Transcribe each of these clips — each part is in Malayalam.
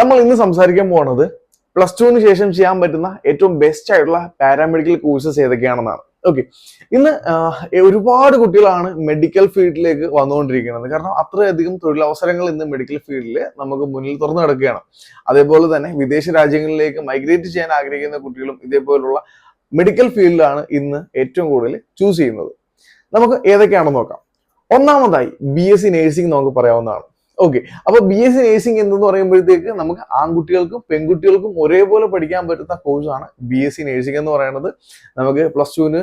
നമ്മൾ ഇന്ന് സംസാരിക്കാൻ പോകുന്നത് പ്ലസ് ടുവിന് ശേഷം ചെയ്യാൻ പറ്റുന്ന ഏറ്റവും ബെസ്റ്റ് ആയിട്ടുള്ള പാരാമെഡിക്കൽ കോഴ്സസ് ഏതൊക്കെയാണെന്നാണ്. ഓക്കെ, ഇന്ന് ഒരുപാട് കുട്ടികളാണ് മെഡിക്കൽ ഫീൽഡിലേക്ക് വന്നുകൊണ്ടിരിക്കുന്നത്. കാരണം അത്രയധികം തൊഴിലവസരങ്ങൾ ഇന്ന് മെഡിക്കൽ ഫീൽഡിൽ നമുക്ക് മുന്നിൽ തുറന്നു കിടക്കുകയാണ്. അതേപോലെ തന്നെ വിദേശ രാജ്യങ്ങളിലേക്ക് മൈഗ്രേറ്റ് ചെയ്യാൻ ആഗ്രഹിക്കുന്ന കുട്ടികളും ഇതേപോലുള്ള മെഡിക്കൽ ഫീൽഡിലാണ് ഇന്ന് ഏറ്റവും കൂടുതൽ ചൂസ് ചെയ്യുന്നത്. നമുക്ക് ഏതൊക്കെയാണെന്ന് നോക്കാം. ഒന്നാമതായി BSc നേഴ്സിംഗ് നമുക്ക് പറയാവുന്നതാണ്. ഓക്കെ, അപ്പൊ BSc നേഴ്സിംഗ് എന്തെന്ന് പറയുമ്പോഴത്തേക്ക് നമുക്ക് ആൺകുട്ടികൾക്കും പെൺകുട്ടികൾക്കും ഒരേപോലെ പഠിക്കാൻ പറ്റുന്ന കോഴ്സാണ് BSc നേഴ്സിംഗ് എന്ന് പറയുന്നത്. നമുക്ക് പ്ലസ് ടുവിന്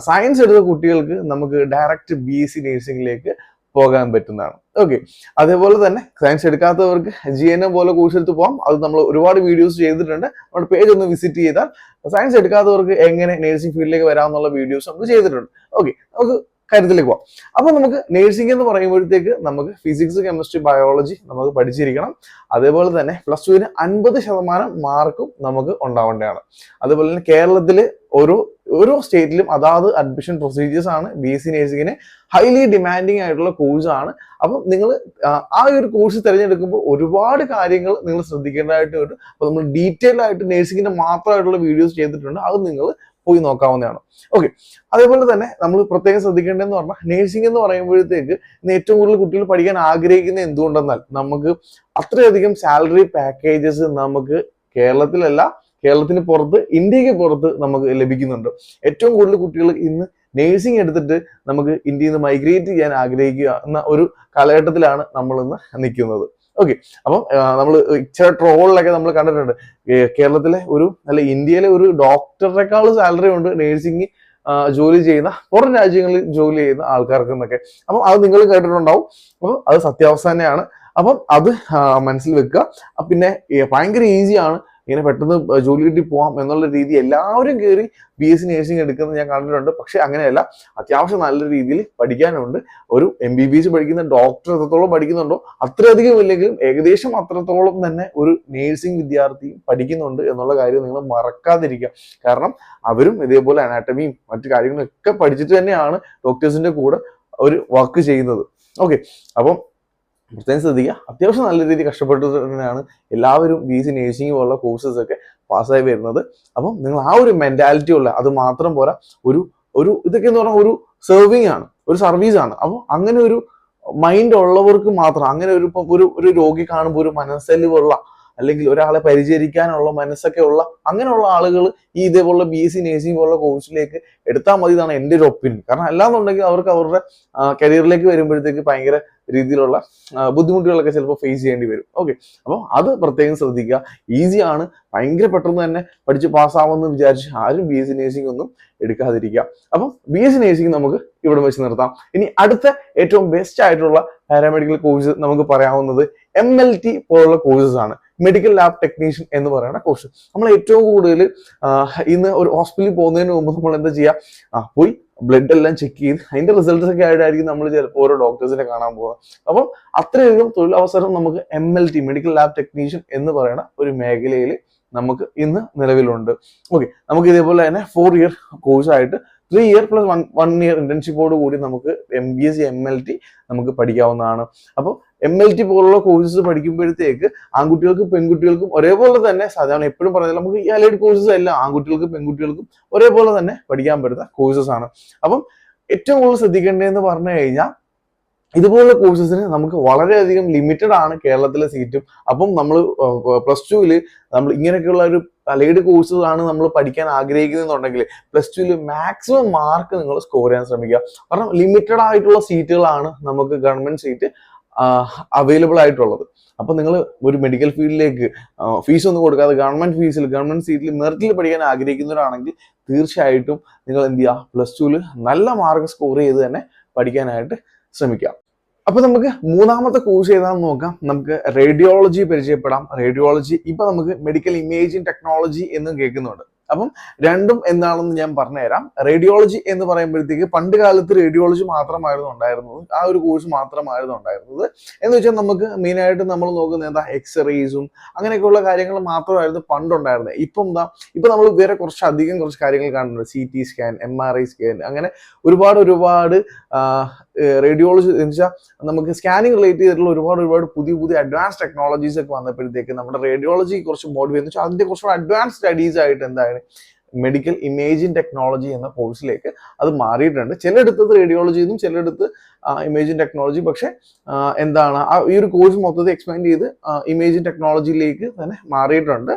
സയൻസ് എടുത്ത കുട്ടികൾക്ക് നമുക്ക് ഡയറക്റ്റ് BSc നേഴ്സിംഗിലേക്ക് പോകാൻ പറ്റുന്നതാണ്. ഓക്കെ, അതേപോലെ തന്നെ സയൻസ് എടുക്കാത്തവർക്ക് GNM പോലെ കോഴ്സ് എടുത്ത് പോകാം. അത് നമ്മൾ ഒരുപാട് വീഡിയോസ് ചെയ്തിട്ടുണ്ട്. നമ്മുടെ പേജ് ഒന്ന് വിസിറ്റ് ചെയ്താൽ സയൻസ് എടുക്കാത്തവർക്ക് എങ്ങനെ നേഴ്സിംഗ് ഫീൽഡിലേക്ക് വരാമെന്നുള്ള വീഡിയോസ് നമ്മൾ ചെയ്തിട്ടുണ്ട്. ഓക്കെ, നമുക്ക് കാര്യത്തിലേക്ക് പോവാം. അപ്പൊ നമുക്ക് നേഴ്സിംഗ് എന്ന് പറയുമ്പോഴത്തേക്ക് നമുക്ക് ഫിസിക്സ്, കെമിസ്ട്രി, ബയോളജി നമുക്ക് പഠിച്ചിരിക്കണം. അതേപോലെ തന്നെ പ്ലസ് ടുവിന് 50% മാർക്കും നമുക്ക് ഉണ്ടാവേണ്ടതാണ്. അതുപോലെ തന്നെ കേരളത്തില് ഓരോ സ്റ്റേറ്റിലും അതാത് അഡ്മിഷൻ പ്രൊസീജിയേഴ്സ് ആണ്. BSc നേഴ്സിംഗിന് ഹൈലി ഡിമാൻഡിങ് ആയിട്ടുള്ള കോഴ്സാണ്. അപ്പം നിങ്ങൾ ആ ഒരു കോഴ്സ് തിരഞ്ഞെടുക്കുമ്പോൾ ഒരുപാട് കാര്യങ്ങൾ നിങ്ങൾ ശ്രദ്ധിക്കേണ്ടതായിട്ട് വരും. അപ്പൊ നമ്മൾ ഡീറ്റെയിൽ ആയിട്ട് നേഴ്സിംഗിന്റെ മാത്രമായിട്ടുള്ള വീഡിയോസ് ചെയ്തിട്ടുണ്ട്. അത് നിങ്ങൾ പോയി നോക്കാവുന്നതാണ്. ഓക്കെ, അതേപോലെ തന്നെ നമ്മൾ പ്രത്യേകം ശ്രദ്ധിക്കേണ്ടതെന്ന് പറഞ്ഞാൽ നേഴ്സിംഗ് എന്ന് പറയുമ്പോഴത്തേക്ക് ഇന്ന് ഏറ്റവും കൂടുതൽ കുട്ടികൾ പഠിക്കാൻ ആഗ്രഹിക്കുന്നത് എന്തുകൊണ്ടെന്നാൽ നമുക്ക് അത്രയധികം സാലറി പാക്കേജസ് നമുക്ക് കേരളത്തിന് പുറത്ത്, ഇന്ത്യക്ക് പുറത്ത് നമുക്ക് ലഭിക്കുന്നുണ്ട്. ഏറ്റവും കൂടുതൽ കുട്ടികൾ ഇന്ന് നേഴ്സിംഗ് എടുത്തിട്ട് നമുക്ക് ഇന്ത്യയിൽ നിന്ന് മൈഗ്രേറ്റ് ചെയ്യാൻ ആഗ്രഹിക്കുക എന്ന ഒരു കാലഘട്ടത്തിലാണ് നമ്മൾ ഇന്ന് നിൽക്കുന്നത്. ഓക്കെ, അപ്പം നമ്മൾ ചില ട്രോളിലൊക്കെ നമ്മൾ കണ്ടിട്ടുണ്ട് കേരളത്തിലെ ഇന്ത്യയിലെ ഒരു ഡോക്ടറെക്കാൾ സാലറി ഉണ്ട് നേഴ്സിംഗ് ജോലി ചെയ്യുന്ന പുറം രാജ്യങ്ങളിൽ ജോലി ചെയ്യുന്ന ആൾക്കാർക്ക് എന്നൊക്കെ. അപ്പം അത് നിങ്ങൾ കേട്ടിട്ടുണ്ടാവും. അപ്പം അത് സത്യാവസ്ഥ തന്നെയാണ്. അപ്പം അത് മനസ്സിൽ വെക്കുക. പിന്നെ ഭയങ്കര ഈസിയാണ്, ഇങ്ങനെ പെട്ടെന്ന് ജോലി കിട്ടി പോവാം എന്നുള്ള രീതി എല്ലാവരും കയറി BSc നേഴ്സിംഗ് എടുക്കുന്നത് ഞാൻ കണ്ടിട്ടുണ്ട്. പക്ഷെ അങ്ങനെയല്ല, അത്യാവശ്യം നല്ല രീതിയിൽ പഠിക്കാനുണ്ട്. ഒരു MBBS പഠിക്കുന്ന ഡോക്ടർ എത്രത്തോളം പഠിക്കുന്നുണ്ടോ അത്രയധികം ഇല്ലെങ്കിലും ഏകദേശം അത്രത്തോളം തന്നെ ഒരു നേഴ്സിംഗ് വിദ്യാർത്ഥി പഠിക്കുന്നുണ്ട് എന്നുള്ള കാര്യം നിങ്ങൾ മറക്കാതിരിക്കുക. കാരണം അവരും ഇതേപോലെ അനാട്ടമിയും മറ്റു കാര്യങ്ങളൊക്കെ പഠിച്ചിട്ട് തന്നെയാണ് ഡോക്ടേഴ്സിന്റെ കൂടെ ഒരു വർക്ക് ചെയ്യുന്നത്. ഓക്കെ, അപ്പം പ്രത്യേകം ശ്രദ്ധിക്കുക. അത്യാവശ്യം നല്ല രീതിയിൽ കഷ്ടപ്പെട്ട് തന്നെയാണ് എല്ലാവരും BSc നേഴ്സിംഗ് പോലുള്ള കോഴ്സസ് ഒക്കെ പാസ്സായി വരുന്നത്. അപ്പം നിങ്ങൾ ആ ഒരു മെന്റാലിറ്റി ഉള്ള, അത് മാത്രം പോരാ, ഒരു ഇതൊക്കെ എന്ന് പറഞ്ഞാൽ ഒരു സെർവിങ് ആണ്, ഒരു സർവീസ് ആണ്. അപ്പോൾ അങ്ങനെ ഒരു മൈൻഡ് ഉള്ളവർക്ക് മാത്രം, അങ്ങനെ ഒരു രോഗി കാണുമ്പോൾ ഒരു മനസ്സലിവുള്ള, അല്ലെങ്കിൽ ഒരാളെ പരിചരിക്കാനുള്ള മനസ്സൊക്കെ ഉള്ള അങ്ങനെയുള്ള ആളുകൾ ഈ ഇതേപോലുള്ള BSc നേഴ്സിംഗ് പോലുള്ള കോഴ്സിലേക്ക് എടുത്താൽ മതി എന്നാണ് എൻ്റെ ഒരു ഒപ്പീനിയൻ. കാരണം അല്ലാന്നുണ്ടെങ്കിൽ അവർക്ക് അവരുടെ കരിയറിലേക്ക് വരുമ്പോഴത്തേക്ക് ഭയങ്കര രീതിയിലുള്ള ബുദ്ധിമുട്ടുകളൊക്കെ ചിലപ്പോൾ ഫേസ് ചെയ്യേണ്ടി വരും. ഓക്കെ, അപ്പോൾ അത് പ്രത്യേകം ശ്രദ്ധിക്കുക. ഈസിയാണ്, ഭയങ്കര പെട്ടെന്ന് തന്നെ പഠിച്ച് പാസ്സാവുമെന്ന് വിചാരിച്ച് ആരും BSc നേഴ്സിംഗ് ഒന്നും എടുക്കാതിരിക്കുക. അപ്പം BSc നേഴ്സിംഗ് നമുക്ക് ഇവിടെ വെച്ച് നിർത്താം. ഇനി അടുത്ത ഏറ്റവും ബെസ്റ്റ് ആയിട്ടുള്ള പാരാമെഡിക്കൽ കോഴ്സ് നമുക്ക് പറയാവുന്നത് MLT പോലുള്ള കോഴ്സസ് ആണ്. മെഡിക്കൽ ലാബ് ടെക്നീഷ്യൻ എന്ന് പറയുന്ന കോഴ്സ്. നമ്മൾ ഏറ്റവും കൂടുതൽ ഇന്ന് ഒരു ഹോസ്പിറ്റലിൽ പോകുന്നതിന് മുമ്പ് നമ്മൾ എന്താ ചെയ്യുക, പോയി ബ്ലഡ് എല്ലാം ചെക്ക് ചെയ്ത് അതിന്റെ റിസൾട്ട്സ് ഒക്കെ ആയിട്ടായിരിക്കും നമ്മൾ ചിലപ്പോൾ ഓരോ ഡോക്ടേഴ്സിനെ കാണാൻ പോകുക. അപ്പം അത്രയധികം തൊഴിലവസരം നമുക്ക് MLT മെഡിക്കൽ ലാബ് ടെക്നീഷ്യൻ എന്ന് പറയുന്ന ഒരു മേഖലയിൽ നമുക്ക് ഇന്ന് നിലവിലുണ്ട്. ഓക്കെ, നമുക്ക് ഇതേപോലെ തന്നെ 4 ഇയർ കോഴ്സായിട്ട് 3 ഇയർ പ്ലസ് 1 ഇയർ ഇന്റേൺഷിപ്പോട് കൂടി നമുക്ക് MBSc MLT നമുക്ക് പഠിക്കാവുന്നതാണ്. അപ്പോൾ MLT പോലുള്ള കോഴ്സസ് പഠിക്കുമ്പോഴത്തേക്ക് ആൺകുട്ടികൾക്കും പെൺകുട്ടികൾക്കും ഒരേപോലെ തന്നെ, സാധാരണ എപ്പോഴും പറഞ്ഞാൽ നമുക്ക് ഈ അലൈഡ് കോഴ്സസ് എല്ലാം ആൺകുട്ടികൾക്കും പെൺകുട്ടികൾക്കും ഒരേപോലെ തന്നെ പഠിക്കാൻ പറ്റുന്ന കോഴ്സസ് ആണ്. അപ്പം ഏറ്റവും കൂടുതൽ ശ്രദ്ധിക്കേണ്ടതെന്ന് പറഞ്ഞു കഴിഞ്ഞാൽ ഇതുപോലുള്ള കോഴ്സസിന് നമുക്ക് വളരെയധികം ലിമിറ്റഡ് ആണ് കേരളത്തിലെ സീറ്റും. അപ്പം നമ്മൾ പ്ലസ് ടുവിൽ നമ്മൾ ഇങ്ങനെയൊക്കെയുള്ള ഒരു അലൈഡ് കോഴ്സസ് ആണ് നമ്മൾ പഠിക്കാൻ ആഗ്രഹിക്കുന്നുണ്ടെങ്കിൽ പ്ലസ് ടുവിൽ മാക്സിമം മാർക്ക് നിങ്ങൾ സ്കോർ ചെയ്യാൻ ശ്രമിക്കുക. കാരണം ലിമിറ്റഡ് ആയിട്ടുള്ള സീറ്റുകളാണ് നമുക്ക് ഗവൺമെന്റ് സീറ്റ് അവൈലബിൾ ആയിട്ടുള്ളത്. അപ്പൊ നിങ്ങൾ ഒരു മെഡിക്കൽ ഫീൽഡിലേക്ക് ഫീസ് ഒന്നും കൊടുക്കാതെ ഗവൺമെന്റ് സീറ്റിൽ മെറിറ്റിൽ പഠിക്കാൻ ആഗ്രഹിക്കുന്നവരാണെങ്കിൽ തീർച്ചയായിട്ടും നിങ്ങൾ എന്ത് ചെയ്യുക, പ്ലസ് ടുവിൽ നല്ല മാർക്ക് സ്കോർ ചെയ്ത് തന്നെ പഠിക്കാനായിട്ട് ശ്രമിക്കാം. അപ്പൊ നമുക്ക് മൂന്നാമത്തെ കോഴ്സ് ഏതാണെന്ന് നോക്കാം. നമുക്ക് റേഡിയോളജി പരിചയപ്പെടാം. റേഡിയോളജി ഇപ്പൊ നമുക്ക് മെഡിക്കൽ ഇമേജിംഗ് ടെക്നോളജി എന്നും കേൾക്കുന്നുണ്ട്. അപ്പം രണ്ടും എന്താണെന്ന് ഞാൻ പറഞ്ഞുതരാം. റേഡിയോളജി എന്ന് പറയുമ്പോഴത്തേക്ക് പണ്ട് കാലത്ത് റേഡിയോളജി മാത്രമായിരുന്നു ഉണ്ടായിരുന്നത്, ആ ഒരു കോഴ്സ് മാത്രമായിരുന്നു ഉണ്ടായിരുന്നത്. എന്ന് വെച്ചാൽ നമുക്ക് മെയിനായിട്ട് നമ്മൾ നോക്കുന്നത് എന്താ, എക്സ്റേസും അങ്ങനെയൊക്കെയുള്ള കാര്യങ്ങൾ മാത്രമായിരുന്നു പണ്ടുണ്ടായിരുന്നത്. ഇപ്പൊ നമ്മൾ വേറെ കുറച്ച് കാര്യങ്ങൾ കാണുന്നുണ്ട്. CT സ്കാൻ, MRI സ്കാൻ, അങ്ങനെ ഒരുപാട് റേഡിയോളജി എന്ന് വെച്ചാൽ നമുക്ക് സ്കാനിങ് റിലേറ്റ് ചെയ്തിട്ടുള്ള ഒരുപാട് പുതിയ അഡ്വാൻസ് ടെക്നോളജീസ് ഒക്കെ വന്നപ്പോഴത്തേക്ക് നമ്മുടെ റേഡിയോളജി കുറച്ച് മോഡിഫൈ എന്ന് വെച്ചാൽ അതിന്റെ കുറച്ചുകൂടെ അഡ്വാൻസ് സ്റ്റഡീസ് ആയിട്ട് എന്താണ് മെഡിക്കൽ ഇമേജിംഗ് ടെക്നോളജി എന്ന കോഴ്സിലേക്ക് അത് മാറിയിട്ടുണ്ട്. ചിലയിടത്ത് റേഡിയോളജി എന്നും ചിലയിടത്ത് ഇമേജിംഗ് ടെക്നോളജി. പക്ഷെ എന്താണ് ഈ ഒരു കോഴ്സ് മൊത്തത്തിൽ എക്സ്പാൻഡ് ചെയ്ത് ഇമേജിംഗ് ടെക്നോളജിയിലേക്ക് തന്നെ മാറിയിട്ടുണ്ട്.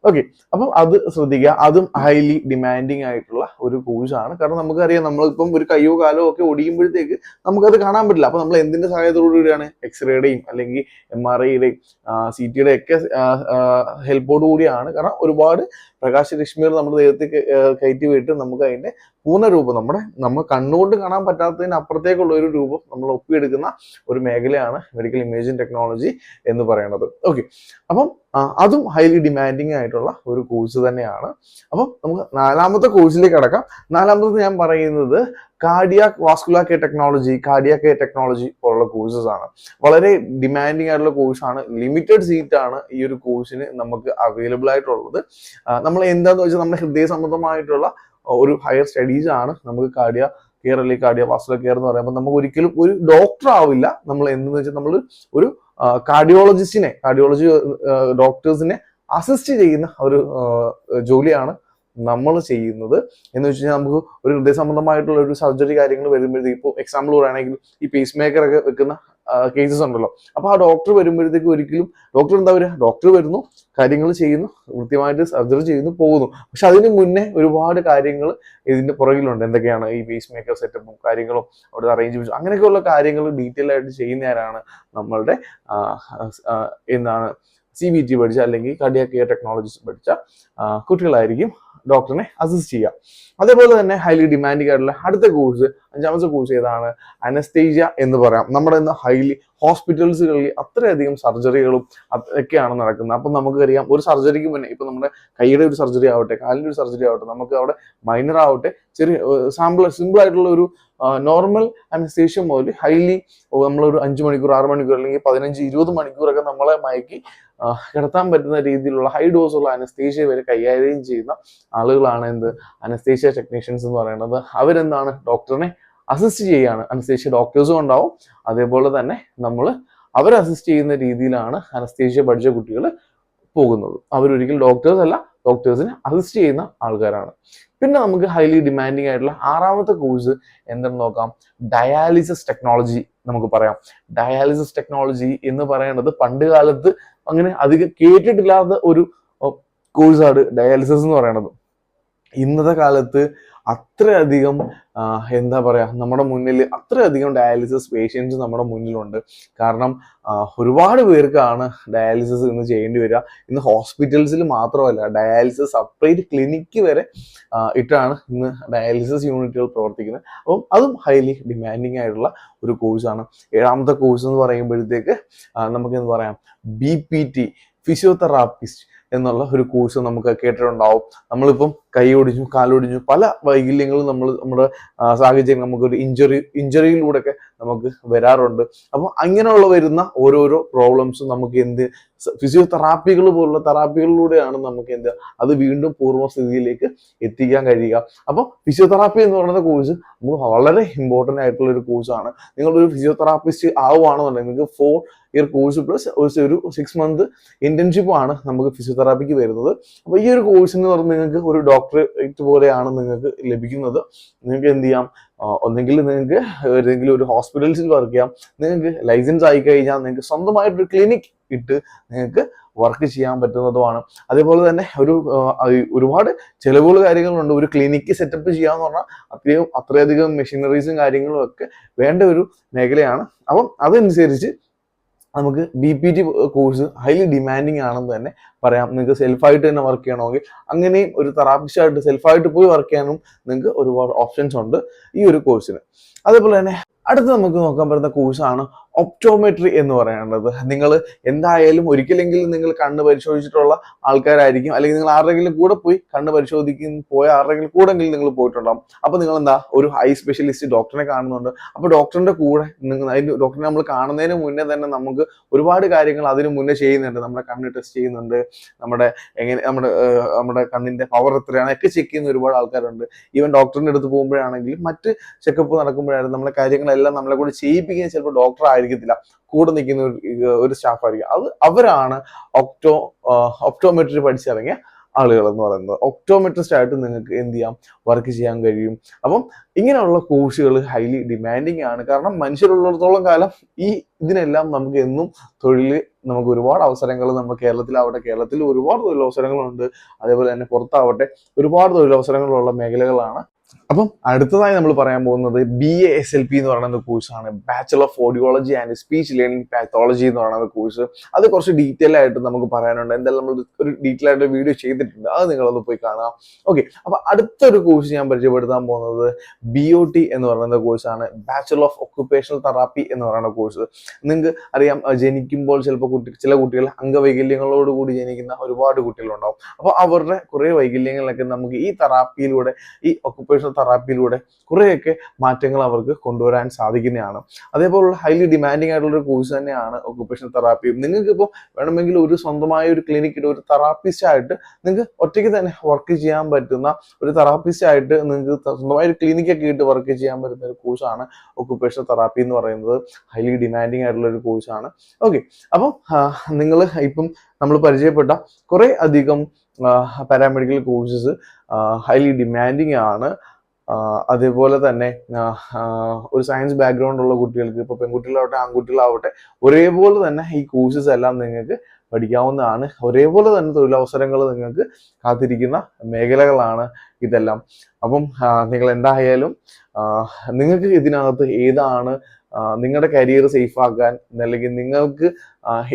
ഓക്കെ, അപ്പം അത് ശ്രദ്ധിക്കുക. അതും ഹൈലി ഡിമാൻഡിങ് ആയിട്ടുള്ള ഒരു കോഴ്സാണ്. കാരണം നമുക്കറിയാം, നമ്മളിപ്പം ഒരു കയ്യോ കാലോ ഒക്കെ ഒടിയുമ്പോഴത്തേക്ക് നമുക്കത് കാണാൻ പറ്റില്ല. അപ്പൊ നമ്മൾ എന്തിന്റെ സഹായത്തോടുകൂടിയാണ്? എക്സ്റേയുടെയും അല്ലെങ്കിൽ MRIയുടെയും CT ഒക്കെ ഹെൽപ്പോട് കൂടിയാണ്. കാരണം ഒരുപാട് പ്രകാശരശ്മികൾ നമ്മുടെ ദേഹത്തേക്ക് കയറ്റി വിട്ട് നമുക്ക് അതിന്റെ പൂർണ്ണരൂപം നമ്മൾ കണ്ണുകൊണ്ട് കാണാൻ പറ്റാത്തതിന് അപ്പുറത്തേക്കുള്ള ഒരു രൂപം നമ്മൾ ഒപ്പിയെടുക്കുന്ന ഒരു മേഖലയാണ് മെഡിക്കൽ ഇമേജിംഗ് ടെക്നോളജി എന്ന് പറയുന്നത്. ഓക്കെ, അപ്പം അതും ഹൈലി ഡിമാൻഡിങ് ആയിട്ടുള്ള ഒരു കോഴ്സ് തന്നെയാണ്. അപ്പം നമുക്ക് 4ാമത്തെ കോഴ്സിലേക്ക് കടക്കാം. 4ാമത് ഞാൻ പറയുന്നത് കാർഡിയാക് വാസ്കുലർ കെയർ ടെക്നോളജി പോലുള്ള കോഴ്സസ് ആണ്. വളരെ ഡിമാൻഡിങ് ആയിട്ടുള്ള കോഴ്സാണ്. ലിമിറ്റഡ് സീറ്റ് ആണ് ഈ ഒരു കോഴ്സിന് നമുക്ക് അവൈലബിൾ ആയിട്ടുള്ളത്. നമ്മൾ എന്താന്ന് വെച്ചാൽ നമ്മുടെ ഹൃദയ സംബന്ധമായിട്ടുള്ള ഒരു ഹയർ സ്റ്റഡീസ് ആണ് നമുക്ക് കാർഡിയാ കെയർ അല്ലെങ്കിൽ കാർഡിയോ വാസ്കുലർ കെയർ എന്ന് പറയുമ്പോൾ നമുക്ക് ഒരിക്കലും ഒരു ഡോക്ടർ ആവില്ല. നമ്മൾ എന്തെന്ന് വെച്ചാൽ നമ്മൾ ഒരു കാർഡിയോളജി ഡോക്ടേഴ്സിനെ അസിസ്റ്റ് ചെയ്യുന്ന ഒരു ജോലിയാണ് നമ്മൾ ചെയ്യുന്നത്. എന്ന് വെച്ച് കഴിഞ്ഞാൽ നമുക്ക് ഒരു ഹൃദയ സംബന്ധമായിട്ടുള്ള ഒരു സർജറി കാര്യങ്ങൾ വരുമ്പോഴത്തേക്ക്, ഇപ്പോൾ എക്സാമ്പിൾ പറയുകയാണെങ്കിൽ ഈ പേസ് മേക്കർ ഒക്കെ വെക്കുന്ന കേസസ് ഉണ്ടല്ലോ. അപ്പൊ ആ ഡോക്ടർ വരുമ്പോഴത്തേക്ക് ഒരിക്കലും ഡോക്ടർ എന്താ പറയുക, ഡോക്ടർ വരുന്നു, കാര്യങ്ങൾ ചെയ്യുന്നു, കൃത്യമായിട്ട് സർജറി ചെയ്യുന്നു, പോകുന്നു. പക്ഷെ അതിന് മുന്നേ ഒരുപാട് കാര്യങ്ങൾ ഇതിന്റെ പുറകിലുണ്ട്. എന്തൊക്കെയാണ് ഈ പേസ് മേക്കർ സെറ്റപ്പും കാര്യങ്ങളും അവിടെ അറേഞ്ച് ചെയ്തു, അങ്ങനെയൊക്കെയുള്ള കാര്യങ്ങൾ ഡീറ്റെയിൽ ആയിട്ട് ചെയ്യുന്നവരാണ് നമ്മളുടെ എന്താണ് CBT പഠിച്ച അല്ലെങ്കിൽ കാർഡിയാക് കെയർ ടെക്നോളജീസ് പഠിച്ച കുട്ടികളായിരിക്കും ഡോക്ടറിനെ അസിസ്റ്റ് ചെയ്യുക. അതേപോലെ തന്നെ ഹൈലി ഡിമാൻഡിങ് ആയിട്ടുള്ള അടുത്ത കോഴ്സ്, 5ാമത്തെ കോഴ്സ് ഏതാണ്? അനസ്തേഷ്യ എന്ന് പറയാം. നമ്മുടെ ഇന്ന് ഹൈലി ഹോസ്പിറ്റൽസുകളിൽ അത്രയധികം സർജറികളും ഒക്കെയാണ് നടക്കുന്നത്. അപ്പം നമുക്കറിയാം, ഒരു സർജറിക്ക് മുന്നേ ഇപ്പൊ നമ്മുടെ കൈയുടെ ഒരു സർജറി ആവട്ടെ, കാലിന്റെ ഒരു സർജറി ആവട്ടെ, നമുക്ക് അവിടെ മൈനർ ആവട്ടെ, ചെറിയ സിമ്പിൾ ആയിട്ടുള്ള ഒരു നോർമൽ അനസ്തേഷ്യ മുതൽ ഹൈലി നമ്മളൊരു 5 മണിക്കൂർ 6 മണിക്കൂർ അല്ലെങ്കിൽ 15-20 മണിക്കൂറൊക്കെ നമ്മളെ മയക്കി കിടത്താൻ പറ്റുന്ന രീതിയിലുള്ള ഹൈ ഡോസ് ഉള്ള അനസ്തേഷ്യ വരെ കൈകാര്യം ചെയ്യുന്ന ആളുകളാണ് അനസ്തേഷ്യ ടെക്നീഷ്യൻസ് എന്ന് പറയുന്നത്. അവരെന്താണ് ഡോക്ടറിനെ അസിസ്റ്റ് ചെയ്യാണ്. അനസ്തേഷ്യ ഡോക്ടേഴ്സും ഉണ്ടാവും. അതേപോലെ തന്നെ അവരെ അസിസ്റ്റ് ചെയ്യുന്ന രീതിയിലാണ് അനസ്തേഷ്യ പഠിച്ച കുട്ടികൾ പോകുന്നത്. അവരൊരിക്കലും ഡോക്ടേഴ്സ് അല്ല, ഡോക്ടേഴ്സിനെ അസിസ്റ്റ് ചെയ്യുന്ന ആൾക്കാരാണ്. പിന്നെ നമുക്ക് ഹൈലി ഡിമാൻഡിങ് ആയിട്ടുള്ള 6ാമത്തെ കോഴ്സ് എന്തെന്ന് നോക്കാം. ഡയാലിസിസ് ടെക്നോളജി നമുക്ക് പറയാം. ഡയാലിസിസ് ടെക്നോളജി എന്ന് പറയുന്നത് പണ്ട് കാലത്ത് അങ്ങനെ അധികം കേട്ടിട്ടില്ലാത്ത ഒരു കോഴ്സാണ് ഡയാലിസിസ് എന്ന് പറയുന്നത്. ഇന്നത്തെ കാലത്ത് അത്രയധികം എന്താ പറയാ, നമ്മുടെ മുന്നിൽ അത്രയധികം ഡയാലിസിസ് പേഷ്യൻസ് നമ്മുടെ മുന്നിലുണ്ട്. കാരണം ഒരുപാട് പേർക്കാണ് ഡയാലിസിസ് ഇന്ന് ചെയ്യേണ്ടി വരിക. ഇന്ന് ഹോസ്പിറ്റൽസിൽ മാത്രമല്ല, ഡയാലിസിസ് സെപ്പറേറ്റ് ക്ലിനിക്ക് വരെ ഇട്ടാണ് ഇന്ന് ഡയാലിസിസ് യൂണിറ്റുകൾ പ്രവർത്തിക്കുന്നത്. അപ്പം അതും ഹൈലി ഡിമാൻഡിങ് ആയിട്ടുള്ള ഒരു കോഴ്സാണ്. 7ാമത്തെ കോഴ്സ് എന്ന് പറയുമ്പോഴത്തേക്ക് നമുക്ക് എന്ത് പറയാം, BPT ഫിസിയോതെറാപ്പിസ്റ്റ് എന്നുള്ള ഒരു കോഴ്സ് നമുക്ക് കേട്ടിട്ടുണ്ടാവും. നമ്മളിപ്പം കൈ ഒടിഞ്ഞു, കാലൊടിഞ്ഞു, പല വൈകല്യങ്ങളും നമ്മുടെ സാഹചര്യം നമുക്കൊരു ഇഞ്ചറിയിലൂടെ ഒക്കെ നമുക്ക് വരാറുണ്ട്. അപ്പോൾ അങ്ങനെയുള്ള വരുന്ന ഓരോരോ പ്രോബ്ലംസും നമുക്ക് ഫിസിയോതെറാപ്പികൾ പോലുള്ള തെറാപ്പികളിലൂടെയാണ് നമുക്ക് അത് വീണ്ടും പൂർവ്വസ്ഥിതിയിലേക്ക് എത്തിക്കാൻ കഴിയുക. അപ്പോൾ ഫിസിയോതെറാപ്പി എന്ന് പറയുന്ന കോഴ്സ് നമുക്ക് വളരെ ഇമ്പോർട്ടൻ്റ് ആയിട്ടുള്ള ഒരു കോഴ്സാണ്. നിങ്ങളൊരു ഫിസിയോതെറാപ്പിസ്റ്റ് ആവുകയാണെന്നുണ്ടെങ്കിൽ നിങ്ങൾക്ക് 4 ഇയർ കോഴ്സ് പ്ലസ് ഒരു 6 മന്ത് ഇന്റേൺഷിപ്പ് ആണ് നമുക്ക് ഫിസിയോതെറാപ്പിക്ക് വരുന്നത്. അപ്പോൾ ഈ ഒരു കോഴ്സിന് പറഞ്ഞാൽ നിങ്ങൾക്ക് ഒരു ഡോക്ടറേറ്റ് പോലെയാണ് നിങ്ങൾക്ക് ലഭിക്കുന്നത്. നിങ്ങൾക്ക് എന്ത് ചെയ്യാം, ഒന്നെങ്കിൽ നിങ്ങൾക്ക് ഏതെങ്കിലും ഒരു ഹോസ്പിറ്റൽസിൽ വർക്ക് ചെയ്യാം. നിങ്ങൾക്ക് ലൈസൻസ് ആയി കഴിഞ്ഞാൽ നിങ്ങൾക്ക് സ്വന്തമായിട്ടൊരു ക്ലിനിക് ഇട്ട് നിങ്ങൾക്ക് വർക്ക് ചെയ്യാൻ പറ്റുന്നതുമാണ്. അതേപോലെ തന്നെ ഒരുപാട് ചെലവുകൾ കാര്യങ്ങളുണ്ട്. ഒരു ക്ലിനിക്ക് സെറ്റപ്പ് ചെയ്യാന്ന് പറഞ്ഞാൽ അത്രയധികം മെഷീനറീസും കാര്യങ്ങളും ഒക്കെ വേണ്ട ഒരു മേഖലയാണ്. അപ്പം അതനുസരിച്ച് നമുക്ക് BPT കോഴ്സ് ഹൈലി ഡിമാൻഡിങ് ആണെന്ന് തന്നെ പറയാം. നിങ്ങൾക്ക് സെൽഫായിട്ട് തന്നെ വർക്ക് ചെയ്യണമെങ്കിൽ അങ്ങനെയും ഒരു തെറാപ്പിസ്റ്റായിട്ട് സെൽഫായിട്ട് പോയി വർക്ക് ചെയ്യാനും നിങ്ങൾക്ക് ഒരുപാട് ഓപ്ഷൻസ് ഉണ്ട് ഈ ഒരു കോഴ്സിന്. അതേപോലെ തന്നെ അടുത്ത് നമുക്ക് നോക്കാൻ പറ്റുന്ന കോഴ്സാണ് ഒപ്റ്റോമെട്രി എന്ന് പറയുന്നത് നിങ്ങൾ എന്തായാലും ഒരിക്കലെങ്കിലും നിങ്ങൾ കണ്ണ് പരിശോധിച്ചിട്ടുള്ള ആൾക്കാരായിരിക്കും, അല്ലെങ്കിൽ നിങ്ങൾ ആരുടെങ്കിലും കൂടെ പോയി കണ്ണ് പോയ ആരുടെങ്കിലും കൂടെങ്കിലും നിങ്ങൾ പോയിട്ടുണ്ടാവും. അപ്പൊ നിങ്ങൾ എന്താ ഒരു ഐ സ്പെഷ്യലിസ്റ്റ് ഡോക്ടറിനെ കാണുന്നുണ്ട്. അപ്പൊ ഡോക്ടറിന്റെ കൂടെ ഡോക്ടറിനെ നമ്മൾ കാണുന്നതിന് മുന്നേ തന്നെ നമുക്ക് ഒരുപാട് കാര്യങ്ങൾ അതിന് മുന്നേ ചെയ്യുന്നുണ്ട്. നമ്മുടെ കണ്ണ് ടെസ്റ്റ് ചെയ്യുന്നുണ്ട്, നമ്മുടെ കണ്ണിന്റെ പവർ എത്രയാണ് ഒക്കെ ചെക്ക് ചെയ്യുന്ന ഒരുപാട് ആൾക്കാരുണ്ട്. ഈവൻ ഡോക്ടറിന്റെ അടുത്ത് പോകുമ്പോഴാണെങ്കിലും മറ്റ് ചെക്കപ്പ് നടക്കുമ്പോഴാണ് നമ്മളെ കാര്യങ്ങളെല്ലാം നമ്മളെ കൂടെ ചെയ്യിപ്പിക്കുന്നത് ചിലപ്പോൾ ഡോക്ടർ ആയിരിക്കത്തില്ല, കൂടെ നിൽക്കുന്ന ഒരു സ്റ്റാഫ് ആയിരിക്കും. അവരാണ് ഒപ്റ്റോമെട്രി പഠിച്ചിറങ്ങിയ ആളുകൾ എന്ന് പറയുന്നത്. ഒപ്റ്റോമെട്രിസ്റ്റ് ആയിട്ട് നിങ്ങൾക്ക് എന്ത് ചെയ്യാം, വർക്ക് ചെയ്യാൻ കഴിയും. അപ്പം ഇങ്ങനെയുള്ള കോഴ്സുകൾ ഹൈലി ഡിമാൻഡിങ് ആണ്. കാരണം മനുഷ്യരുള്ളിടത്തോളം കാലം ഇതിനെല്ലാം നമുക്ക് എന്നും നമുക്ക് ഒരുപാട് അവസരങ്ങൾ നമ്മുടെ കേരളത്തിൽ ഒരുപാട് തൊഴിലവസരങ്ങളുണ്ട്. അതേപോലെ തന്നെ പുറത്താവട്ടെ ഒരുപാട് തൊഴിലവസരങ്ങളുള്ള മേഖലകളാണ്. അപ്പം അടുത്തതായി നമ്മൾ പറയാൻ പോകുന്നത് BASLP എന്ന് പറയുന്ന കോഴ്സാണ്, bachelor of audiology and speech learning pathology എന്ന് പറയുന്ന കോഴ്സ്. അത് കുറച്ച് ഡീറ്റെയിൽ ആയിട്ട് നമുക്ക് പറയാനുണ്ട്. എന്തായാലും നമ്മൾ ഒരു ഡീറ്റെയിൽ ആയിട്ട് വീഡിയോ ചെയ്തിട്ടുണ്ട്, അത് നിങ്ങളൊന്ന് പോയി കാണാം. ഓക്കെ, അപ്പൊ അടുത്തൊരു കോഴ്സ് ഞാൻ പരിചയപ്പെടുത്താൻ പോകുന്നത് BOT എന്ന് പറയുന്ന കോഴ്സാണ്, ബാച്ചലർ ഓഫ് ഒക്യുപ്പേഷണൽ തെറാപ്പി എന്ന് പറയുന്ന കോഴ്സ്. നിങ്ങൾക്ക് അറിയാം, ജനിക്കുമ്പോൾ ചിലപ്പോൾ ചില കുട്ടികൾ അംഗവൈകല്യങ്ങളോട് കൂടി ജനിക്കുന്ന ഒരുപാട് കുട്ടികളുണ്ടാവും. അപ്പോൾ അവരുടെ കുറെ വൈകല്യങ്ങളൊക്കെ നമുക്ക് ഈ തെറാപ്പിയിലൂടെ, ഈ ഒക്യുപ്പേഷണൽ തെറാപ്പിയിലൂടെ കുറേയൊക്കെ മാറ്റങ്ങൾ അവർക്ക് കൊണ്ടുവരാൻ സാധിക്കുന്നതാണ്. അതേപോലുള്ള ഹൈലി ഡിമാൻഡിങ് ആയിട്ടുള്ള ഒരു കോഴ്സ് തന്നെയാണ് ഒക്യുപ്പേഷണൽ തെറാപ്പി. നിങ്ങൾക്ക് ഇപ്പോൾ വേണമെങ്കിൽ ഒരു സ്വന്തമായ ഒരു ക്ലിനിക്കിൽ ഒരു തെറാപ്പിസ്റ്റ് ആയിട്ട് നിങ്ങൾക്ക് ഒറ്റയ്ക്ക് തന്നെ വർക്ക് ചെയ്യാൻ പറ്റുന്ന ഒരു തെറാപ്പിസ്റ്റ് ആയിട്ട് നിങ്ങൾക്ക് സ്വന്തമായ ഒരു ക്ലിനിക്കൊക്കെ ഇട്ട് വർക്ക് ചെയ്യാൻ പറ്റുന്ന ഒരു കോഴ്സാണ് ഒക്യുപ്പേഷണൽ തെറാപ്പി എന്ന് പറയുന്നത്. ഹൈലി ഡിമാൻഡിങ് ആയിട്ടുള്ള ഒരു കോഴ്സാണ്. ഓക്കെ, അപ്പം നിങ്ങൾ ഇപ്പം നമ്മൾ പരിചയപ്പെട്ട കുറേ അധികം പാരാമെഡിക്കൽ കോഴ്സസ് ഹൈലി ഡിമാൻഡിങ് ആണ്. അതേപോലെ തന്നെ ഒരു സയൻസ് ബാക്ക്ഗ്രൗണ്ട് ഉള്ള കുട്ടികൾക്ക്, ഇപ്പോൾ പെൺകുട്ടികളാവട്ടെ ആൺകുട്ടികളാവട്ടെ, ഒരേപോലെ തന്നെ ഈ കോഴ്സസ് എല്ലാം നിങ്ങൾക്ക് പഠിക്കാവുന്നതാണ്. ഒരേപോലെ തന്നെ തൊഴിലവസരങ്ങൾ നിങ്ങൾക്ക് കാത്തിരിക്കുന്ന മേഖലകളാണ് ഇതെല്ലാം. അപ്പം നിങ്ങൾ എന്തായാലും നിങ്ങൾക്ക് ഇതിനകത്ത് ഏതാണ് നിങ്ങളുടെ കരിയർ സേഫ് ആക്കാൻ, അല്ലെങ്കിൽ നിങ്ങൾക്ക്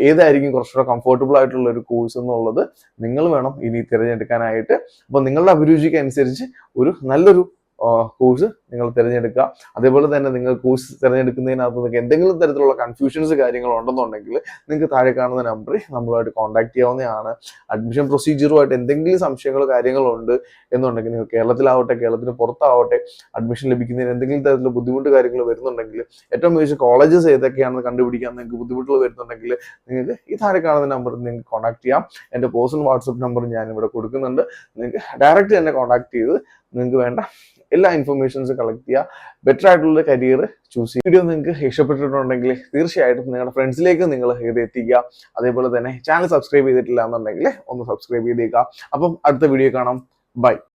ഏതായിരിക്കും കുറച്ചുകൂടെ കംഫർട്ടബിൾ ആയിട്ടുള്ള ഒരു കോഴ്സ് എന്നുള്ളത് നിങ്ങൾ വേണം ഇനി തിരഞ്ഞെടുക്കാനായിട്ട്. അപ്പോൾ നിങ്ങളുടെ അഭിരുചിക്ക് അനുസരിച്ച് ഒരു നല്ലൊരു കോഴ്സ് നിങ്ങൾ തിരഞ്ഞെടുക്കുക. അതേപോലെ തന്നെ നിങ്ങൾ കോഴ്സ് തിരഞ്ഞെടുക്കുന്നതിനകത്ത് നിങ്ങൾക്ക് എന്തെങ്കിലും തരത്തിലുള്ള കൺഫ്യൂഷൻസ് കാര്യങ്ങൾ ഉണ്ടെന്നുണ്ടെങ്കിൽ നിങ്ങൾക്ക് താഴെ കാണുന്ന നമ്പറിൽ നമ്മളുമായിട്ട് കോൺടാക്ട് ചെയ്യാവുന്നതാണ്. അഡ്മിഷൻ പ്രൊസീജിയറുമായിട്ട് എന്തെങ്കിലും സംശയങ്ങളോ കാര്യങ്ങളോ ഉണ്ട് എന്നുണ്ടെങ്കിൽ, നിങ്ങൾ കേരളത്തിലാവട്ടെ കേരളത്തിന് പുറത്താവട്ടെ അഡ്മിഷൻ ലഭിക്കുന്നതിന് എന്തെങ്കിലും തരത്തിലുള്ള ബുദ്ധിമുട്ട് കാര്യങ്ങൾ വരുന്നുണ്ടെങ്കിൽ, ഏറ്റവും മികച്ച കോളേജസ് ഏതൊക്കെയാണെന്ന് കണ്ടുപിടിക്കാൻ നിങ്ങൾക്ക് ബുദ്ധിമുട്ടുകൾ വരുന്നുണ്ടെങ്കിൽ, നിങ്ങൾക്ക് ഈ താഴെ കാണുന്ന നമ്പറിൽ നിങ്ങൾക്ക് കോൺടാക്ട് ചെയ്യാം. എൻ്റെ പേഴ്സണൽ വാട്സപ്പ് നമ്പർ ഞാനിവിടെ കൊടുക്കുന്നുണ്ട്. നിങ്ങൾക്ക് ഡയറക്റ്റ് തന്നെ കോൺടാക്ട് ചെയ്ത് നിങ്ങൾക്ക് വേണ്ട എല്ലാ ഇൻഫർമേഷൻസും കളക്ട് ചെയ്യുക. ബെറ്റർ ആയിട്ടുള്ള കരിയർ ചൂസ് ചെയ്യുക. വീഡിയോ നിങ്ങൾക്ക് ഇഷ്ടപ്പെട്ടിട്ടുണ്ടെങ്കിൽ തീർച്ചയായിട്ടും നിങ്ങളുടെ ഫ്രണ്ട്സിലേക്ക് നിങ്ങൾ ഇത് എത്തിക്കുക. അതേപോലെ തന്നെ ചാനൽ സബ്സ്ക്രൈബ് ചെയ്തിട്ടില്ല എന്നുണ്ടെങ്കിൽ ഒന്ന് സബ്സ്ക്രൈബ് ചെയ്തേക്കുക. അപ്പം അടുത്ത വീഡിയോ കാണാം. ബൈ.